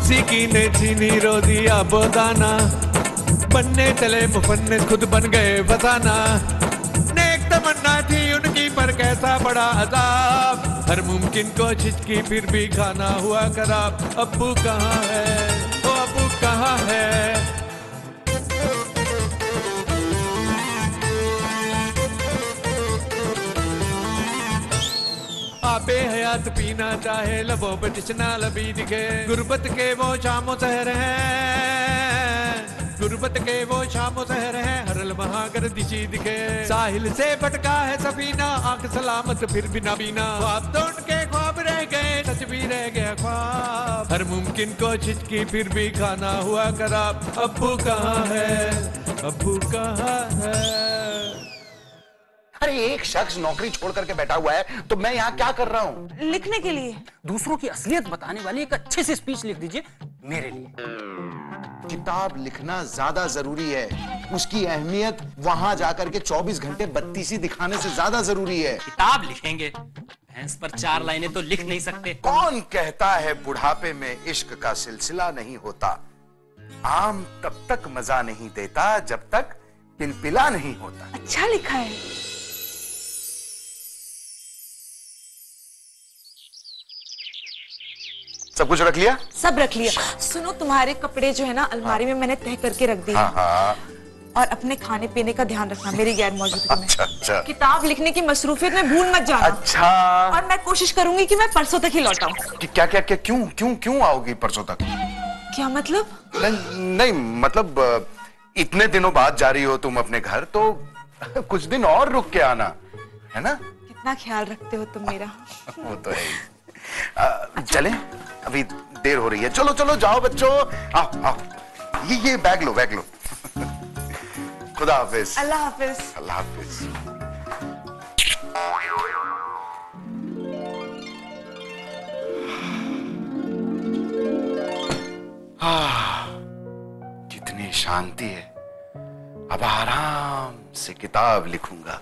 सीखी ने चीनी रो दिया बोदाना, बनने चले मुफन्निस खुद बन गए फसाना। नेक तमन्ना थी उनकी पर कैसा बड़ा अजाब, हर मुमकिन कोशिश की फिर भी खाना हुआ खराब। अब्बू कहाँ है, ओ अब्बू कहाँ है। आबे हयात पीना चाहे लबों पे जिसना लबी दिखे, गुर्बत के वो शामो सहर हैं, गुर्बत के वो शामो सहर हैं, हर लम्हा गर्दिशी दिखे। साहिल से भटका है सफीना, आंख सलामत फिर भी ना बीना, ख्वाब तो उनके ख्वाब रह गए, सच भी रह गया ख्वाब। हर मुमकिन कोशिश की फिर भी खाना हुआ खराब। अब्बू कहाँ है, अब्बू कहाँ है। अरे एक शख्स नौकरी छोड़ करके बैठा हुआ है तो मैं यहाँ क्या कर रहा हूँ? लिखने के लिए। दूसरों की असलियत बताने वाली एक अच्छे से स्पीच लिख दीजिए मेरे लिए। किताब लिखना ज्यादा जरूरी है, उसकी अहमियत वहां जाकर के 24 घंटे बत्तीसी दिखाने से ज्यादा जरूरी है। किताब लिखेंगे, भैंस पर 4 लाइनें तो लिख नहीं सकते। कौन कहता है बुढ़ापे में इश्क का सिलसिला नहीं होता। आम तब तक मजा नहीं देता जब तक पिलपिला नहीं होता। अच्छा लिखा है। सब कुछ रख लिया? सब रख लिया। सुनो, तुम्हारे कपड़े जो है ना अलमारी में मैंने तह करके रख दिए। हाँ। और अपने खाने पीने का ध्यान रखना मेरी गैर मौजूदगी में। अच्छा। किताब लिखने की मसरूफियत में भूल मत जाना। अच्छा। और मैं कोशिश करूंगी कि मैं परसों तक ही लौट आऊं। क्या क्या क्या क्यों आओगी परसों तक? क्या मतलब? नहीं मतलब इतने दिनों बाद जा रही हो तुम अपने घर, तो कुछ दिन और रुक के आना, है ना? कितना ख्याल रखते हो तुम मेरा। वो तो है। चले, अभी देर हो रही है। चलो चलो जाओ बच्चों, आओ। ये बैग लो। खुदा हाफिज। अल्लाह हाफिज। अल्लाह हाफिज। कितनी शांति है। अब आराम से किताब लिखूंगा।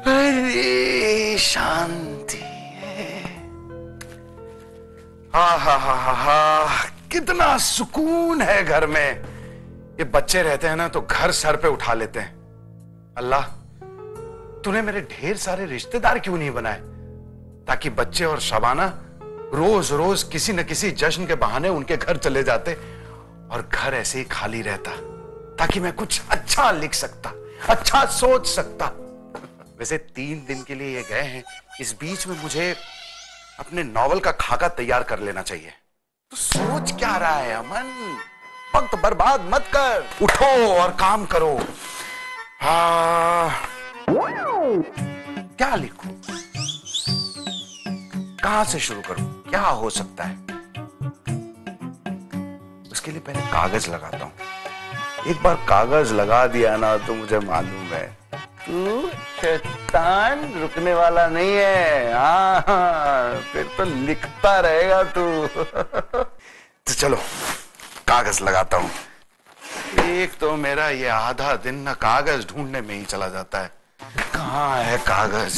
अरे शांति है। हा, कितना सुकून है घर में। ये बच्चे रहते हैं ना तो घर सर पे उठा लेते हैं। अल्लाह, तूने मेरे ढेर सारे रिश्तेदार क्यों नहीं बनाए, ताकि बच्चे और शबाना रोज रोज किसी न किसी जश्न के बहाने उनके घर चले जाते और घर ऐसे ही खाली रहता, ताकि मैं कुछ अच्छा लिख सकता, अच्छा सोच सकता। वैसे 3 दिन के लिए ये गए हैं, इस बीच में मुझे अपने नॉवल का खाका तैयार कर लेना चाहिए। तो सोच क्या रहा है अमन? वक्त बर्बाद मत कर, उठो और काम करो। क्या लिखूं, कहां से शुरू करूं, क्या हो सकता है? उसके लिए पहले कागज लगाता हूं। एक बार कागज लगा दिया ना तो मुझे मालूम है तू शैतान रुकने वाला नहीं है। हाँ, फिर तो लिखता रहेगा तू। तो चलो कागज लगाता हूं। एक तो मेरा ये आधा दिन ना कागज ढूंढने में ही चला जाता है। कहाँ है कागज?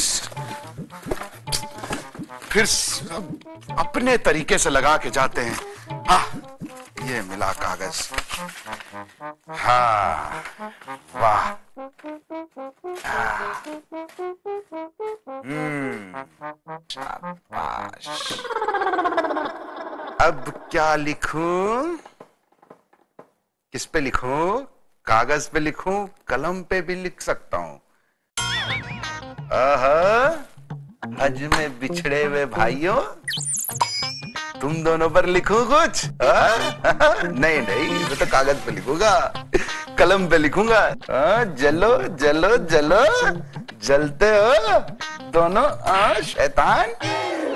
फिर सब अपने तरीके से लगा के जाते हैं। हाँ, ये मिला कागज। हाँ, वाह। शाबाश। अब क्या लिखूं? किस पे लिखूं? कागज पे लिखूं, कलम पे भी लिख सकता हूं। हज में बिछड़े हुए भाइयों, तुम दोनों पर लिखूं कुछ? नहीं, मैं तो कागज पे लिखूंगा, कलम पे लिखूंगा। जलो जलो जलो, जलते हो दोनों शैतान।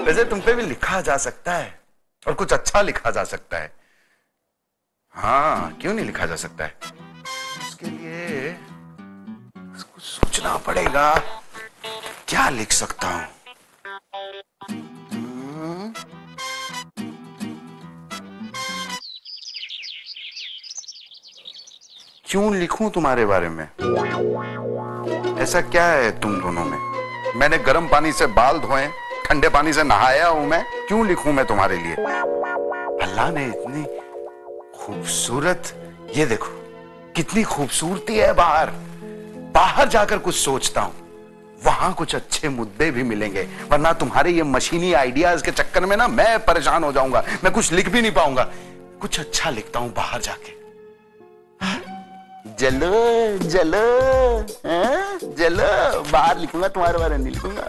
वैसे तुम पे भी लिखा जा सकता है और कुछ अच्छा लिखा जा सकता है। हाँ, क्यों नहीं लिखा जा सकता है? उसके लिए कुछ सोचना पड़ेगा। क्या लिख सकता हूं? क्यों लिखूं तुम्हारे बारे में? ऐसा क्या है तुम दोनों में? मैंने गर्म पानी से बाल धोए, ठंडे पानी से नहाया हूं मैं। क्यों लिखूं मैं तुम्हारे लिए? अल्लाह ने इतनी खूबसूरत, ये देखो कितनी खूबसूरती है बाहर। बाहर जाकर कुछ सोचता हूं, वहां कुछ अच्छे मुद्दे भी मिलेंगे, वरना तुम्हारे ये मशीनी आइडियाज के चक्कर में ना मैं परेशान हो जाऊंगा, मैं कुछ लिख भी नहीं पाऊंगा। कुछ अच्छा लिखता हूं बाहर जाके। जलो जलो जलो, बाहर लिखूंगा, तुम्हारे बारे में नहीं लिखूंगा।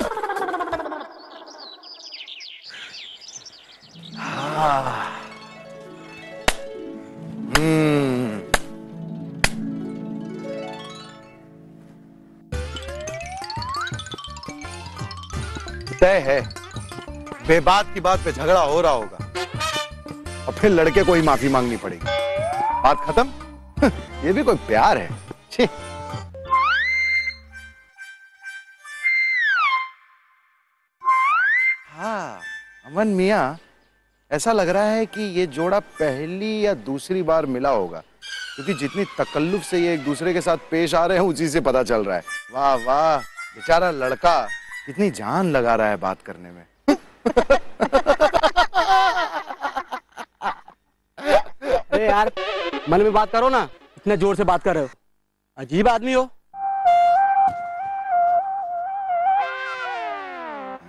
तय है बेबात की बात पे झगड़ा हो रहा होगा और फिर लड़के को ही माफी मांगनी पड़ेगी। बात खत्म। ये भी कोई प्यार है? छी। हाँ अमन मियां, ऐसा लग रहा है कि ये जोड़ा पहली या दूसरी बार मिला होगा, क्योंकि जितनी तकल्लुफ से ये एक दूसरे के साथ पेश आ रहे हैं उसी से पता चल रहा है। वाह वाह, बेचारा लड़का कितनी जान लगा रहा है बात करने में। अरे यार मन में बात करो ना, इतने जोर से बात कर रहे हो, अजीब आदमी हो।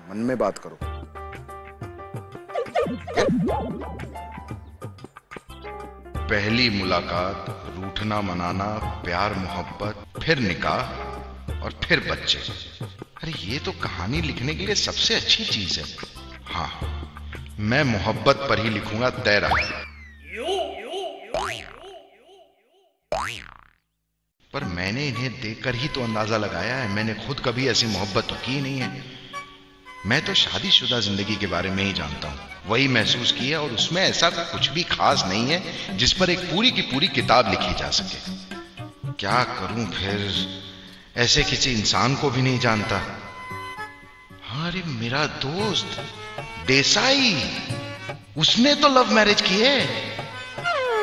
मन में बात करो। पहली मुलाकात, रूठना मनाना, प्यार मोहब्बत, फिर निकाह और फिर बच्चे। अरे ये तो कहानी लिखने के लिए सबसे अच्छी चीज है। हाँ, मैं मोहब्बत पर ही लिखूंगा, तय रहा। पर मैंने इन्हें देखकर ही तो अंदाजा लगाया है, मैंने खुद कभी ऐसी मोहब्बत तो की नहीं है। मैं तो शादीशुदा जिंदगी के बारे में ही जानता हूं, वही महसूस किया, और उसमें ऐसा कुछ भी खास नहीं है जिस पर एक पूरी की पूरी किताब लिखी जा सके। क्या करूं फिर, ऐसे किसी इंसान को भी नहीं जानता। हाँ, अरे मेरा दोस्त देसाई, उसने तो लव मैरिज की है।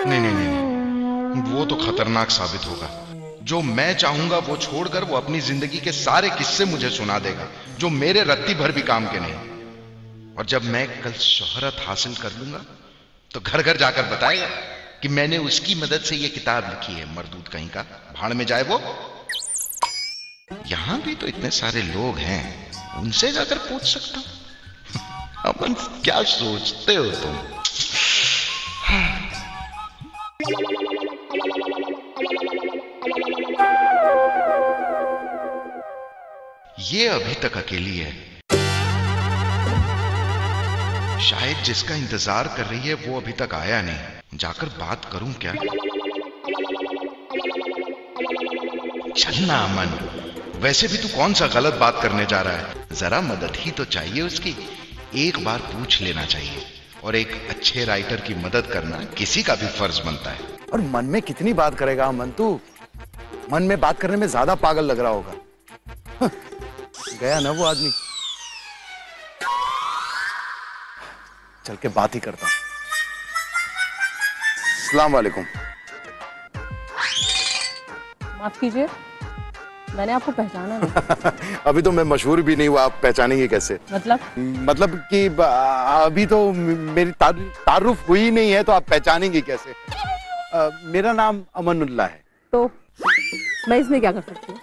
नहीं नहीं नहीं, वो तो खतरनाक साबित होगा। जो मैं चाहूंगा वो छोड़कर वो अपनी जिंदगी के सारे किस्से मुझे सुना देगा, जो मेरे रत्ती भर भी काम के नहीं। और जब मैं कल शोहरत हासिल कर लूंगा तो घर घर जाकर बताएगा कि मैंने उसकी मदद से ये किताब लिखी है। मरदूद कहीं का, भाड़ में जाए वो। यहां भी तो इतने सारे लोग हैं, उनसे जाकर पूछ सकता हूं। अमन, क्या सोचते हो तुम? ये अभी तक अकेली है। शायद जिसका इंतजार कर रही है वो अभी तक आया नहीं। जाकर बात करूं क्या? चलना अमन, वैसे भी तू कौन सा गलत बात करने जा रहा है? जरा मदद ही तो चाहिए उसकी, एक बार पूछ लेना चाहिए। और एक अच्छे राइटर की मदद करना किसी का भी फर्ज बनता है। और मन में कितनी बात करेगा अमन तू? मन में बात करने में ज्यादा पागल लग रहा होगा। गया ना वो आदमी। चल के बात ही करता हूं। अस्सलाम वालेकुम। माफ कीजिए, मैंने आपको पहचाना नहीं। अभी तो मैं मशहूर भी नहीं हुआ, आप पहचानेंगे कैसे? मतलब कि अभी तो मेरी तारुफ हुई नहीं है, तो आप पहचानेंगे कैसे? मेरा नाम अमनुल्लाह है। तो मैं इसमें क्या कर सकती हूँ?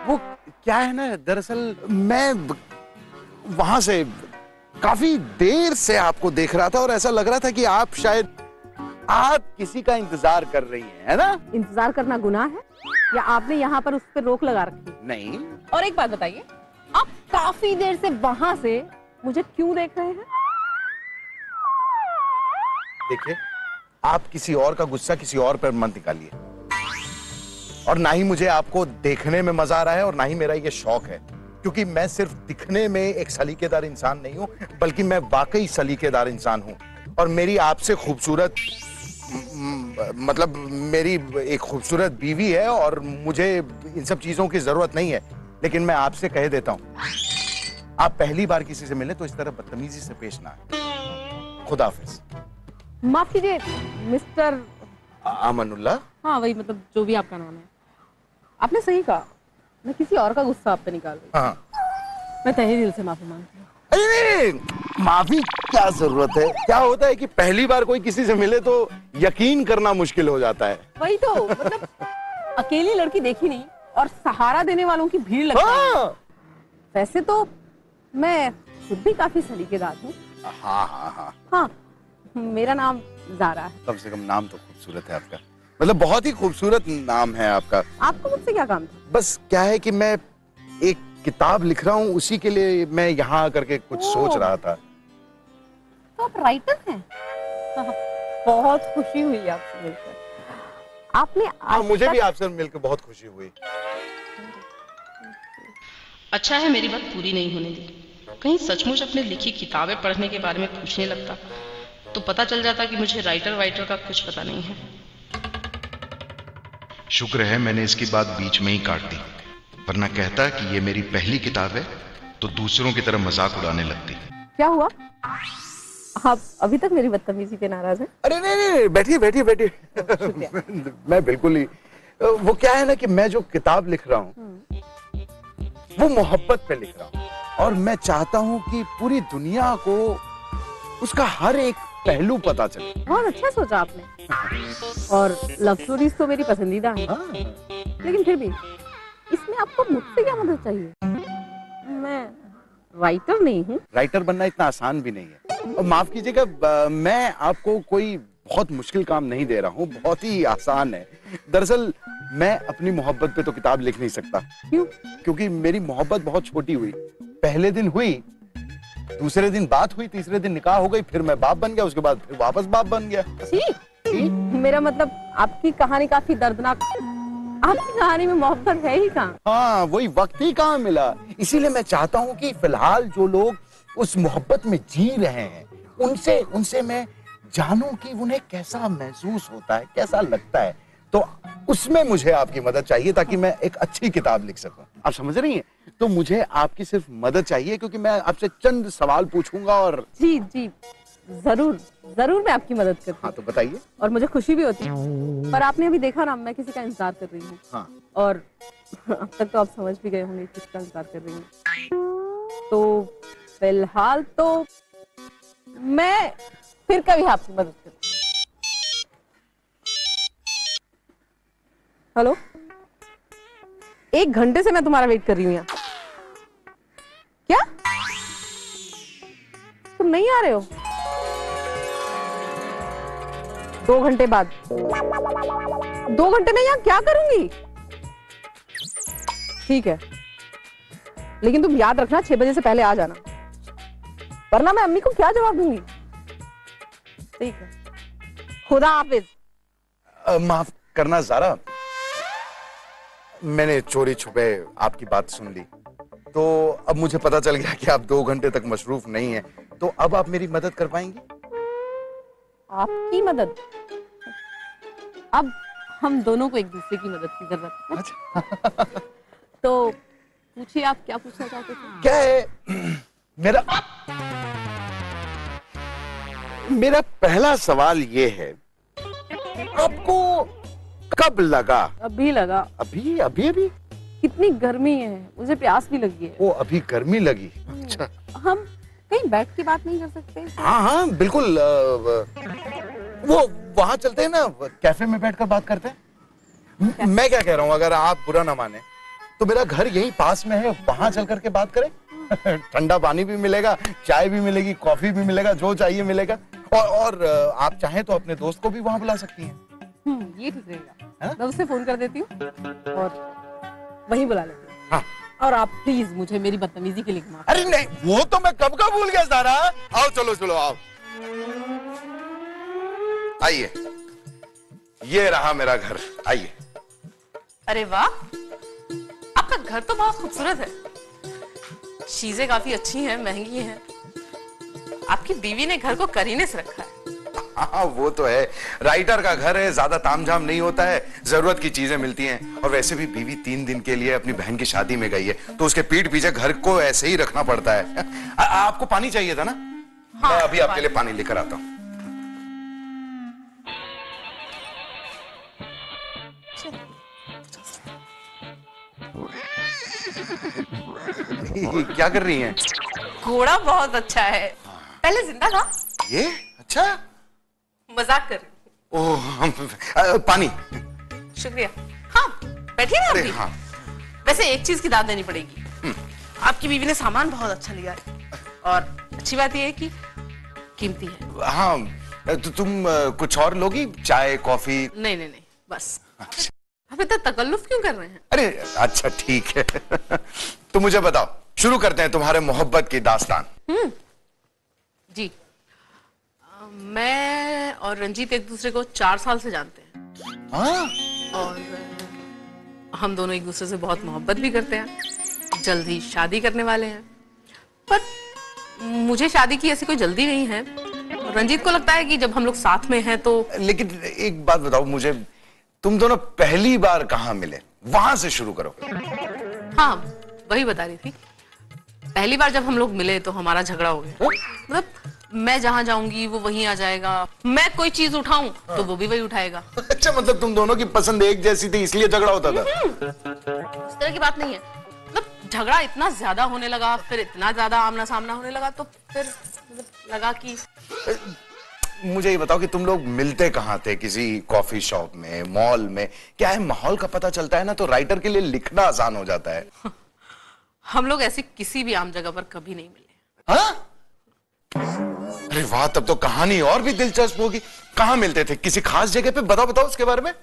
वो क्या है ना, दरअसल मैं वहां से काफी देर से आपको देख रहा था और ऐसा लग रहा था कि आप शायद किसी का इंतजार कर रही हैं, है ना? इंतजार करना गुनाह है या आपने यहाँ पर उस पर रोक लगा रखी? नहीं। और एक बात बताइए, आप काफी देर से वहां से मुझे क्यों देख रहे हैं? देखिए, आप किसी और का गुस्सा किसी और पर मत निकालिए, और ना ही मुझे आपको देखने में मजा आ रहा है और ना ही मेरा ये शौक है, क्योंकि मैं सिर्फ दिखने में एक सलीकेदार इंसान नहीं हूं, बल्कि मैं वाकई सलीकेदार इंसान हूं। और मेरी आपसे खूबसूरत, मतलब मेरी एक खूबसूरत बीवी है और मुझे इन सब चीजों की जरूरत नहीं है। लेकिन मैं आपसे कह देता हूं, आप पहली बार किसी से मिले तो इस तरह बदतमीजी से पेश ना आए। खुदा हाफिज। माफ कीजिए मिस्टर अमनुल्लाह। हाँ वही, मतलब जो भी आपका नाम है। आपने सही कहा, मैं किसी और का गुस्सा आप पे निकाल रही हूँ। हाँ। मैं तहे दिल से माफी मांगती हूँ। अरे नहीं, माफी क्या जरूरत है? क्या होता है कि पहली बार कोई किसी से मिले तो यकीन करना मुश्किल हो जाता है। वही तो, मतलब अकेली लड़की देखी नहीं और सहारा देने वालों की भीड़ लगती है। वैसे तो मैं खुद भी काफी सलीकेदार हूँ। हाँ, मेरा नाम जारा है। कम से कम नाम तो खूबसूरत है आपका, मतलब बहुत ही खूबसूरत नाम है आपका। आपको मुझसे क्या काम था? बस क्या है कि मैं एक किताब लिख रहा हूँ, उसी के लिए मैं यहाँ आकर के कुछ सोच रहा था। तो आप राइटर हैं? बहुत खुशी हुई आपसे मिलकर। आपने आज मुझे भी आपसे मिलकर बहुत खुशी हुई। अच्छा है मेरी बात पूरी नहीं होने दी। कहीं सचमुच अपने लिखी किताबें पढ़ने के बारे में पूछने लगता तो पता चल जाता कि मुझे राइटर वाइटर का कुछ पता नहीं है। शुक्र है मैंने इसकी बात बीच में ही काट दी, वरना कहता कि ये मेरी पहली किताब है तो दूसरों की तरह मजाक उड़ाने लगती। क्या हुआ? आप अभी तक मेरी बदतमीजी पे नाराज हैं? अरे नहीं, बैठिए बैठिए बैठिए। मैं बिल्कुल ही, वो क्या है ना कि मैं जो किताब लिख रहा हूँ वो मोहब्बत पे लिख रहा हूँ, और मैं चाहता हूँ कि पूरी दुनिया को उसका हर एक पहलू पता चले। बहुत अच्छा सोचा आपने। और लव स्टोरीज तो मेरी पसंदीदा है। लेकिन फिर भी इसमें आपको मुझसे क्या मदद चाहिए? मैं राइटर नहीं हूँ। राइटर बनना इतना आसान भी नहीं है। और माफ कीजिएगा, मैं आपको कोई बहुत मुश्किल काम नहीं दे रहा हूँ, बहुत ही आसान है। दरअसल मैं अपनी मोहब्बत पे तो किताब लिख नहीं सकता। क्यों? क्योंकि मेरी मोहब्बत बहुत छोटी हुई। पहले दिन हुई, दूसरे दिन बात हुई, तीसरे दिन निकाह हो गई, फिर मैं बाप बन गया, उसके बाद फिर वापस बाप बन गया। मेरा मतलब आपकी कहानी काफी दर्दनाक। आपकी कहानी में मोहब्बत है ही कहाँ? हाँ, वही वक्त ही कहाँ मिला। इसीलिए मैं चाहता हूँ कि फिलहाल जो लोग उस मोहब्बत में जी रहे हैं उनसे मैं जानूं कि उन्हें कैसा महसूस होता है, कैसा लगता है। तो उसमें मुझे आपकी मदद चाहिए ताकि मैं एक अच्छी किताब लिख सकूं। आप समझ रही हैं? तो मुझे आपकी सिर्फ मदद चाहिए, क्योंकि मैं आपसे चंद सवाल पूछूंगा। और जी जी, जरूर जरूर मैं आपकी मदद करती हूँ। हाँ, तो बताइए। और मुझे खुशी भी होती है। पर आपने अभी देखा ना, मैं किसी का इंतजार कर रही हूँ। हाँ। और अब तक तो आप समझ भी गए होंगे किसका इंतजार कर रही हूँ। तो फिलहाल तो मैं फिर कभी आपकी मदद करती हूँ। हेलो, 1 घंटे से मैं तुम्हारा वेट कर रही हूँ यहाँ। क्या तुम नहीं आ रहे हो? 2 घंटे बाद? 2 घंटे में यहाँ क्या करूंगी? ठीक है, लेकिन तुम याद रखना 6 बजे से पहले आ जाना, वरना मैं अम्मी को क्या जवाब दूंगी। ठीक है, खुदा हाफिज। माफ करना ज़ारा, मैंने चोरी छुपे आपकी बात सुन ली, तो अब मुझे पता चल गया कि आप 2 घंटे तक मशरूफ नहीं हैं। तो अब आप मेरी मदद कर पाएंगी? आपकी मदद? अब हम दोनों को एक दूसरे की मदद की जरूरत है। अच्छा। तो पूछिए, आप क्या पूछना चाहते थे? क्या है? मेरा पहला सवाल ये है, आपको कब लगा? अभी लगा। अभी अभी अभी? कितनी गर्मी है, मुझे प्यास भी लगी है। वो अभी गर्मी लगी? अच्छा, हम कहीं बैठ के बात नहीं कर सकते? हाँ हाँ बिल्कुल। वो वहां चलते हैं ना, कैफे में बैठकर बात करते हैं। मैं क्या कह रहा हूँ, अगर आप बुरा ना माने तो मेरा घर यही पास में है, वहां चल करके बात करें। ठंडा पानी भी मिलेगा, चाय भी मिलेगी, कॉफी भी मिलेगा, जो चाहिए मिलेगा। और आप चाहें तो अपने दोस्त को भी वहां बुला सकती हैं। ये ठीक रहेगा। मैं उससे फोन कर देती हूँ और वहीं बुला लेती हूँ। हाँ। और आप प्लीज मुझे मेरी बदतमीजी के लिए माफ। अरे नहीं, वो तो मैं कब का भूल गया ज़ारा। आओ, चलो चलो आओ, आइए। ये रहा मेरा घर, आइए। अरे वाह, आपका घर तो बहुत खूबसूरत है। चीजें काफी अच्छी हैं, महंगी हैं। आपकी बीवी ने घर को करीने से रखा है। हाँ, वो तो है। राइटर का घर है, ज्यादा तामझाम नहीं होता है, जरूरत की चीजें मिलती हैं। और वैसे भी बीवी 3 दिन के लिए अपनी बहन की शादी में गई है, तो उसके पीठ पीछे घर को ऐसे ही रखना पड़ता है। आपको पानी चाहिए था ना? हाँ, मैं अभी आपके लिए पानी लेकर आता हूँ। क्या कर रही हैं? घोड़ा बहुत अच्छा है, पहले जिंदा था। ये अच्छा, मजाक कर रही हूँ। ओह पानी। शुक्रिया। हाँ बैठिए ना आप भी। हाँ। वैसे एक चीज की दाद देनी पड़ेगी, आपकी बीवी ने सामान बहुत अच्छा लिया है, और अच्छी बात यह है कि कीमती है। हाँ तो तुम कुछ और लोगी, चाय कॉफी? नहीं नहीं नहीं बस। आप इतना तकल्लुफ क्यों कर रहे हैं? अरे अच्छा ठीक है। तो मुझे बताओ, शुरू करते हैं तुम्हारे मोहब्बत की दास्तान। जी मैं और रंजीत एक दूसरे को 4 साल से जानते हैं। हाँ? और हम दोनों एक दूसरे से बहुत मोहब्बत भी करते हैं, जल्द ही शादी करने वाले हैं। पर मुझे शादी की ऐसी कोई जल्दी नहीं है, रंजीत को लगता है कि जब हम लोग साथ में हैं तो। लेकिन एक बात बताओ मुझे, तुम दोनों पहली बार कहाँ मिले, वहां से शुरू करो। हाँ वही बता रही थी, पहली बार जब हम लोग मिले तो हमारा झगड़ा हो गया। मतलब मैं जहां जाऊंगी वो वहीं आ जाएगा, मैं कोई चीज उठाऊं तो वो भी वही उठाएगा। अच्छा मतलब तुम दोनों की पसंद एक जैसी थी इसलिए झगड़ा होता था? इस तरह की बात नहीं है, मतलब झगड़ा इतना ज्यादा होने लगा, फिर इतना ज्यादा आमना सामना होने लगा, तो फिर लगा कि। मुझे ये बताओ कि तुम लोग मिलते कहाँ थे, किसी कॉफी शॉप में, मॉल में? क्या है, माहौल का पता चलता है ना तो राइटर के लिए लिखना आसान हो जाता है। हम लोग ऐसी किसी भी आम जगह पर कभी नहीं मिले। हाँ? अरे वाह, तब तो कहानी और भी दिलचस्प होगी। कहाँ मिलते थे, किसी खास जगह पे? बताओ बताओ उसके बारे में।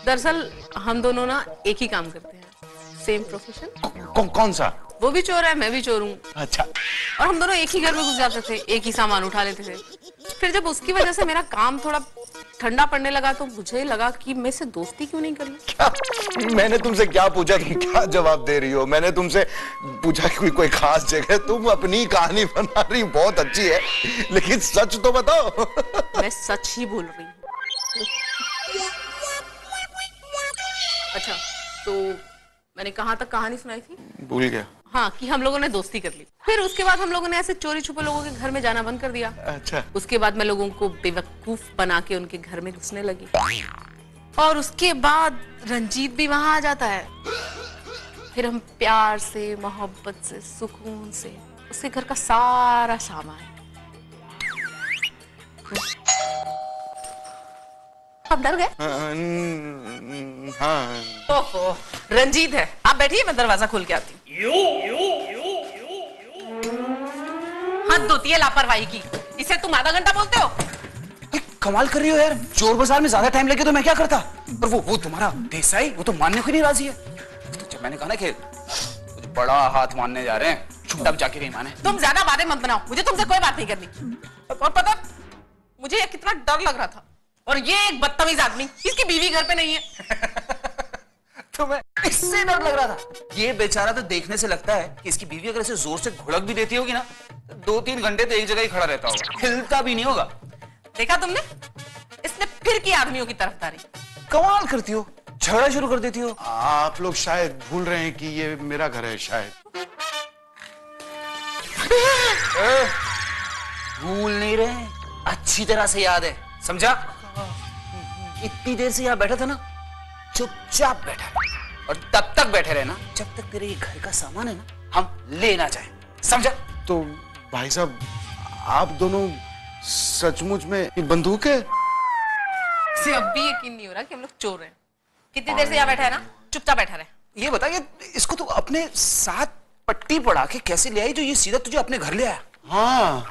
दरअसल हम दोनों ना एक ही काम करते हैं, सेम प्रोफेशन। कौन सा? वो भी चोर है, मैं भी चोर हूँ। अच्छा। और हम दोनों एक ही घर में घुस जाते थे, एक ही सामान उठा लेते थे। फिर जब उसकी वजह से मेरा काम थोड़ा ठंडा पड़ने लगा तो मुझे लगा कि मैं इससे दोस्ती क्यों नहीं कर लूं। क्या? मैंने तुमसे क्या पूछा, तुम क्या जवाब दे रही हो? मैंने तुमसे पूछा कि कोई खास जगह, तुम अपनी कहानी बना रही, बहुत अच्छी है, लेकिन सच तो बताओ। मैं सच ही बोल रही हूँ। अच्छा तो मैंने कहाँ तक कहानी सुनाई थी? भूल गया। हाँ, कि हम लोगों ने दोस्ती कर ली। फिर उसके बाद हम लोगों ने ऐसे चोरी छुपे लोगों के घर में जाना बंद कर दिया। अच्छा। उसके बाद मैं लोगों को बेवकूफ बना के उनके घर में घुसने लगी, और उसके बाद रंजीत भी वहां आ जाता है। फिर हम प्यार से, मोहब्बत से, सुकून से उसके घर का सारा सामान। आप डर गए? हाँ। ओहो, रंजीत है। आप बैठिए, मैं दरवाजा खोल के आती हूँ। हद होती है लापरवाही की, इसे तुम आधा घंटा बोलते हो। कमाल कर रही हो यार, चोर बाजार में ज्यादा टाइम लगे तो मैं क्या करता। पर वो तुम्हारा देसाई, वो तो मानने को नहीं राजी है। तो जब मैंने कहा ना कि कुछ बड़ा हाथ मानने जा रहे हैं, तब जाके नहीं माने। तुम ज्यादा बातें मत बनाओ, मुझे तुमसे कोई बात नहीं करनी। और पता मुझे ये कितना डर लग रहा था, और ये एक बदतमीज आदमी, इसकी बीवी घर पे नहीं है। तुम्हें इससे डर लग रहा था? ये बेचारा तो देखने से लगता है कि इसकी बीवी अगर इसे जोर से घुड़क भी देती होगी ना, 2-3 घंटे तो एक जगह ही खड़ा रहता होगा, हिलता भी नहीं होगा। देखा तुमने, इसने फिर की आदमियों की तरफदारी। कमाल करती हो, झगड़ा शुरू कर देती हो। आप लोग शायद भूल रहे हैं कि ये मेरा घर है, शायद। भूल नहीं रहे, अच्छी तरह से याद है, समझा? इतनी देर से यहाँ बैठा था ना, चुपचाप बैठा, और तब तक बैठे रहना जब तक तेरे ये घर का सामान है ना हम ले ना जाए, समझा? तो भाई साहब, आप दोनों सचमुच में ये बंदूक है? इसे अब भी यकीन नहीं हो रहा कि हम लोग चोर हैं। कितनी देर से यहाँ बैठा है ना, चुपचाप बैठा रहे। ये बता, ये इसको तो अपने साथ पट्टी पड़ा के कैसे ले आई जो ये सीधा तुझे अपने घर ले आया? हाँ।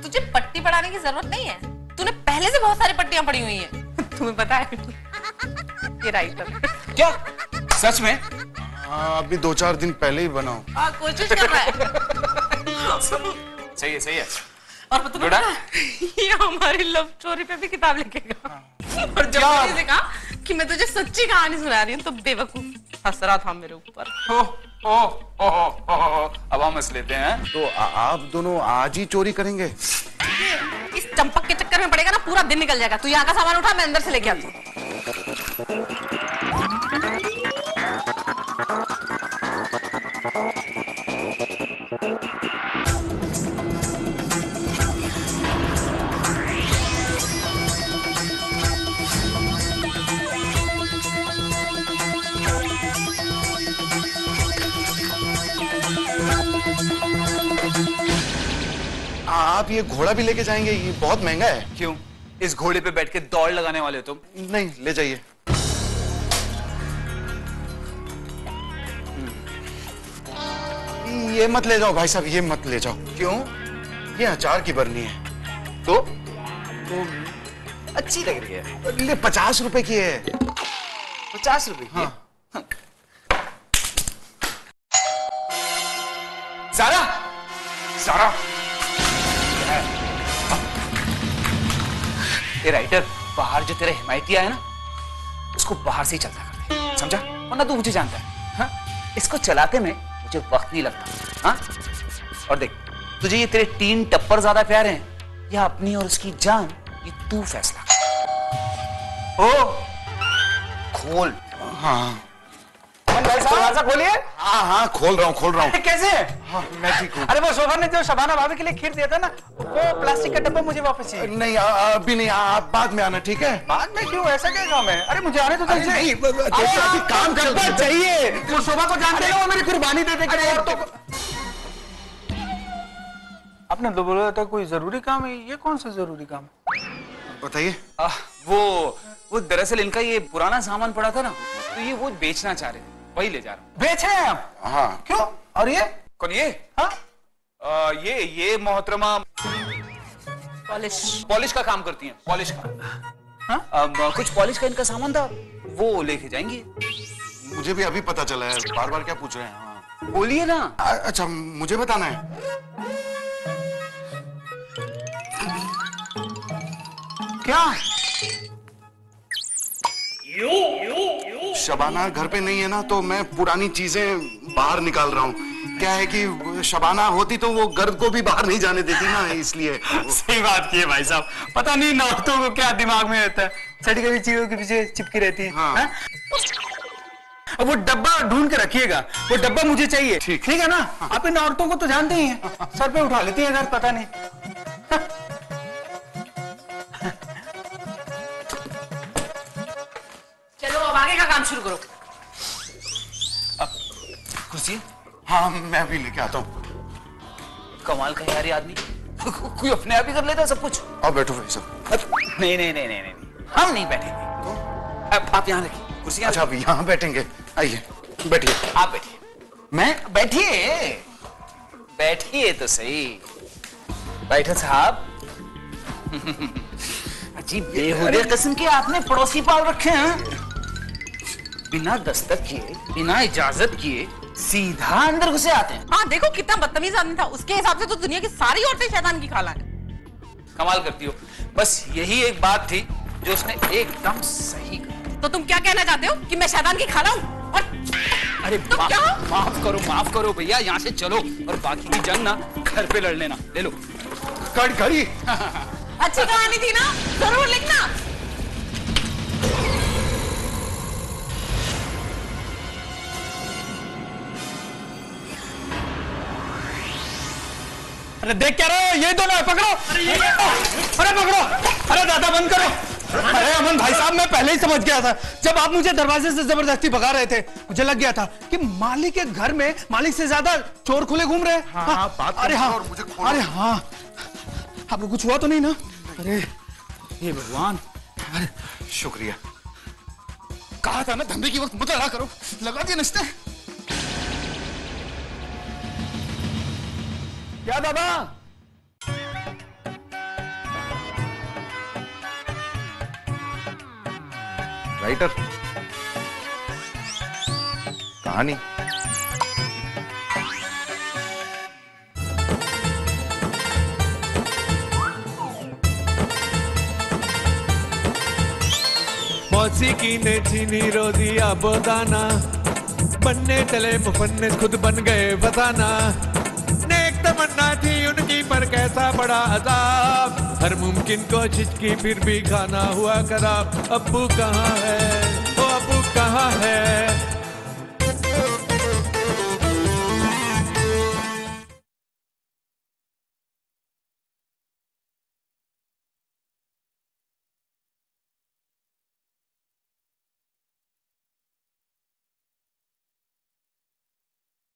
तुझे पट्टी पढ़ाने की जरूरत नहीं है, तूने पहले से बहुत सारी पट्टियां पड़ी हुई हैं। तुम्हें पता है ये राइटर। क्या सच में? हाँ, अभी 2-4 दिन पहले ही बना हूं। कोशिश कर रहा है। सही है, सही है। और तुम्हें पता है, ये हमारी लव स्टोरी पे भी किताब लिखेगा। और जब मैंने इसे कहा कि मैं तुझे सच्ची कहानी सुना रही हूँ तो बेवकूफ हंस रहा था मेरे ऊपर। अब हम हंस लेते हैं। तो आप दोनों आज ही चोरी करेंगे? इस चंपक के चक्कर में पड़ेगा ना, पूरा दिन निकल जाएगा। तू यहाँ का सामान उठा, मैं अंदर से लेके आती हूँ। आप ये घोड़ा भी लेके जाएंगे? ये बहुत महंगा है। क्यों? इस घोड़े पे बैठ के दौड़ लगाने वाले हो तुम? नहीं, ले जाइए। ये मत ले जाओ भाई साहब, ये मत ले जाओ। क्यों? ये अचार की बरनी है। तो अच्छी लग रही है। ले 50 रुपए की है। 50 रुपए की? हाँ। सारा, सारा, ये राइटर बाहर जो तेरे हिमायतिया है ना, उसको बाहर से ही चलता कर दे, समझा? वरना तू मुझे जानता है, हाँ? इसको चलाते में मुझे वक्त नहीं लगता, हाँ? और देख, तुझे ये तेरे 3 टप्पर ज्यादा प्यारे हैं या अपनी और उसकी जान, ये तू फैसला कर। ओ, खोल। हाँ भाई साहब खोलिए। हाँ हाँ, खोल रहा हूँ। कैसे? हाँ, मैं ठीक हूँ। अरे वो शोभा ने जो शबाना भाभी के लिए खीर दिया था ना, वो प्लास्टिक का डब्बा मुझे वापस चाहिए। नहीं, अभी नहीं, आप बाद में आना, ठीक है? बाद में क्यों? ऐसा क्या काम है? अरे मुझे आने तो नहीं, अभी काम चल रहा है। चाहिए। वो शोभा को जानते हो, वो मेरी कुर्बानी दे देगी औरतों को। आपने तो बोला था कोई जरूरी काम है, ये कौन सा जरूरी काम है? बताइए। वो दरअसल इनका ये पुराना सामान पड़ा था ना, तो ये वो बेचना चाह रहे थे, वही ले जा रहा हूँ। बेच रहे हैं आप? हाँ। क्यों? और ये कौन? ये हाँ, ये मोहतरमा पॉलिश का काम करती हैं, पॉलिश का। हाँ? कुछ पॉलिश का इनका सामान था, वो लेके जाएंगे। मुझे भी अभी पता चला है, बार बार क्या पूछ रहे हैं? हाँ। बोलिए ना। अच्छा, मुझे बताना है। क्या? शबाना घर पे नहीं है ना, तो मैं पुरानी चीजें बाहर निकाल रहा हूँ। क्या है कि शबाना होती तो वो गर्द को भी बाहर नहीं जाने देती ना, इसलिए। सही बात की है भाई साहब। पता नहीं औरतों को क्या दिमाग में रहता है, सड़ी गई चीजों के पीछे चिपकी रहती है। हाँ। अब वो डब्बा ढूंढ के रखिएगा, वो डब्बा मुझे चाहिए। ठीक है ना? आप इन औरतों को तो जानते ही हैं, सर पे उठा लेती हैं, पता नहीं। चलो अब आगे का काम शुरू करो। कुर्सी? हाँ, मैं भी लेके आता हूँ। कमाल का यार ये आदमी, कोई अपने आप ही कर लेता है सब कुछ। अब बैठो भाई साहब। नहीं, हम नहीं बैठेंगे। आप यहाँ रखिए कुर्सी। अच्छा, अब यहाँ बैठेंगे? आइए, बैठिए। आप बैठिए। मैं? बैठिए तो सही। बैठो साहब। अजीब बेहुदे किस्म के आपने पड़ोसी पाल रखे हैं। बिना दस्तक किए, बिना इजाजत किए सीधा अंदर घुसे आते हैं। हाँ देखो कितना बदतमीज आदमी था, उसके हिसाब से तो दुनिया की सारी औरतें शैतान की खाला है। कमाल करती हो। बस यही एक बात थी जो उसने एकदम सही कहा। तो तुम क्या कहना चाहते हो कि मैं शैतान की खाला हूँ? और अरे माफ करो भैया, यहाँ से चलो और बाकी की जंग ना घर पे लड़ लेना। ले लो कड़ी। अच्छी कहानी थी ना, जरूर लिखना। अरे देख क्या रहे हो? ये दोनों है, पकड़ो। अरे पकड़ो। अरे दादा बंद करो। अरे अमन भाई साहब, मैं पहले ही समझ गया था। जब आप मुझे दरवाजे से जबरदस्ती भगा रहे थे, मुझे लग गया था कि मालिक के घर में मालिक से ज्यादा चोर खुले घूम रहे हैं। अरे हाँ, अरे हाँ, आपको कुछ हुआ तो नहीं ना? अरे ये भगवान। अरे शुक्रिया। कहा था ना धंधे की वक्त मत लड़ा करो, लगा दिया नस्ते। क्या दादा? राइटर, कहानी। मौसीकी ने छीनी रोजिया बोदाना, बनने चले मुफन्निस खुद बन गए बताना। नेक तमन्ना थी उनकी पर कैसा बड़ा अजाब, हर मुमकिन कोशिश की फिर भी खाना हुआ खराब। अब्बू कहाँ है, ओ अब्बू कहाँ है?